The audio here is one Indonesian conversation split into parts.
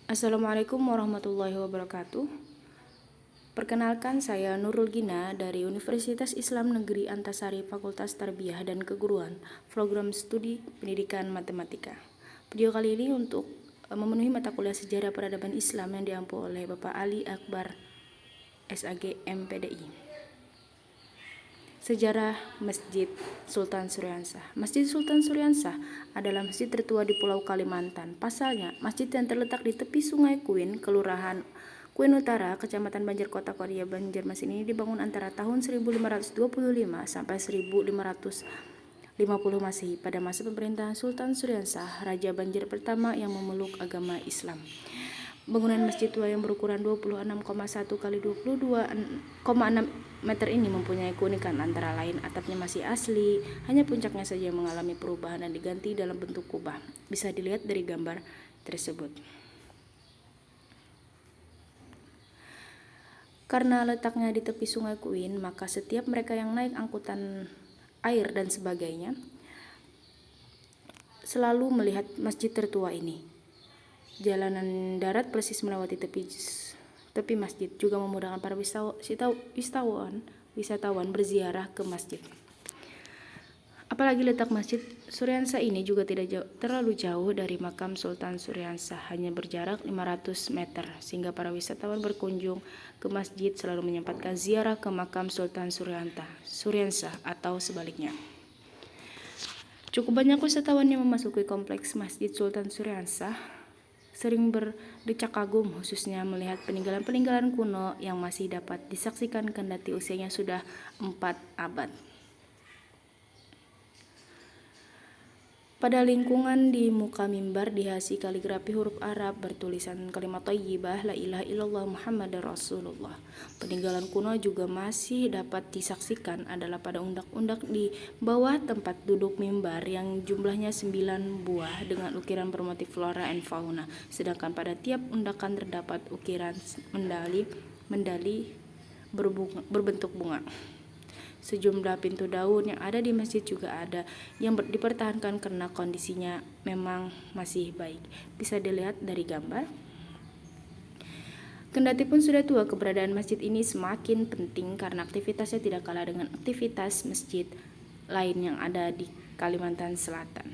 Assalamualaikum warahmatullahi wabarakatuh. Perkenalkan, saya Nurul Gina dari Universitas Islam Negeri Antasari Fakultas Tarbiyah dan Keguruan, Program Studi Pendidikan Matematika. Video kali ini untuk memenuhi mata kuliah Sejarah Peradaban Islam yang diampu oleh Bapak Ali Akbar, SAG MPDI. Sejarah Masjid Sultan Suriansah. Masjid Sultan Suriansah adalah masjid tertua di Pulau Kalimantan. Pasalnya, masjid yang terletak di tepi Sungai Kuin, Kelurahan Kuin Utara, Kecamatan Banjar Kota Korea, Banjarmasin ini dibangun antara tahun 1525 sampai 1550 Masehi pada masa pemerintahan Sultan Suriansah, Raja Banjar pertama yang memeluk agama Islam. Bangunan masjid tua yang berukuran 26,1 kali 22,6 meter ini mempunyai keunikan antara lain atapnya masih asli, hanya puncaknya saja yang mengalami perubahan dan diganti dalam bentuk kubah. Bisa dilihat dari gambar tersebut. Karena letaknya di tepi Sungai Kuin, maka setiap mereka yang naik angkutan air dan sebagainya selalu melihat masjid tertua ini. Jalanan darat persis melewati tepi masjid, juga memudahkan para wisatawan berziarah ke masjid. Apalagi letak Masjid Suriansah ini juga tidak terlalu jauh dari makam Sultan Suriansah, hanya berjarak 500 meter, sehingga para wisatawan berkunjung ke masjid selalu menyempatkan ziarah ke makam Sultan Suriansah atau sebaliknya. Cukup banyak wisatawan yang memasuki kompleks Masjid Sultan Suriansah sering berdecak kagum, khususnya melihat peninggalan-peninggalan kuno yang masih dapat disaksikan kendati usianya sudah 4 abad. Pada lingkungan di muka mimbar dihiasi kaligrafi huruf Arab bertulisan kalimat thayyibah la ilaha illallah Muhammadar Rasulullah. Peninggalan kuno juga masih dapat disaksikan adalah pada undak-undak di bawah tempat duduk mimbar yang jumlahnya 9 buah dengan ukiran bermotif flora and fauna. Sedangkan pada tiap undakan terdapat ukiran mendali berbentuk bunga. Sejumlah pintu daun yang ada di masjid juga ada yang dipertahankan karena kondisinya memang masih baik. Bisa dilihat dari gambar. Kendati pun sudah tua, keberadaan masjid ini semakin penting karena aktivitasnya tidak kalah dengan aktivitas masjid lain yang ada di Kalimantan Selatan.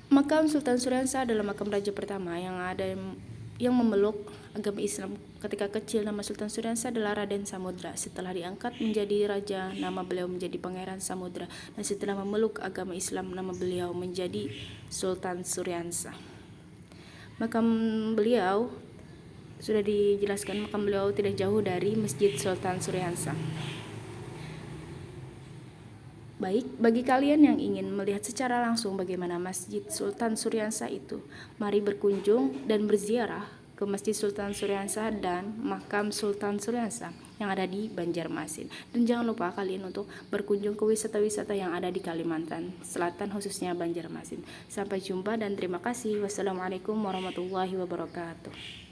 Makam Sultan Suriansah adalah makam raja pertama yang memeluk agama Islam. Ketika kecil, nama Sultan Suriansah adalah Raden Samudra. Setelah diangkat menjadi raja, nama beliau menjadi Pangeran Samudra. Dan setelah memeluk agama Islam, nama beliau menjadi Sultan Suriansah. Makam beliau sudah dijelaskan, makam beliau tidak jauh dari Masjid Sultan Suriansah. Baik, bagi kalian yang ingin melihat secara langsung bagaimana Masjid Sultan Suriansah itu, mari berkunjung dan berziarah ke Masjid Sultan Suriansah dan Makam Sultan Suriansah yang ada di Banjarmasin. Dan jangan lupa kalian untuk berkunjung ke wisata-wisata yang ada di Kalimantan Selatan, khususnya Banjarmasin. Sampai jumpa dan terima kasih. Wassalamualaikum warahmatullahi wabarakatuh.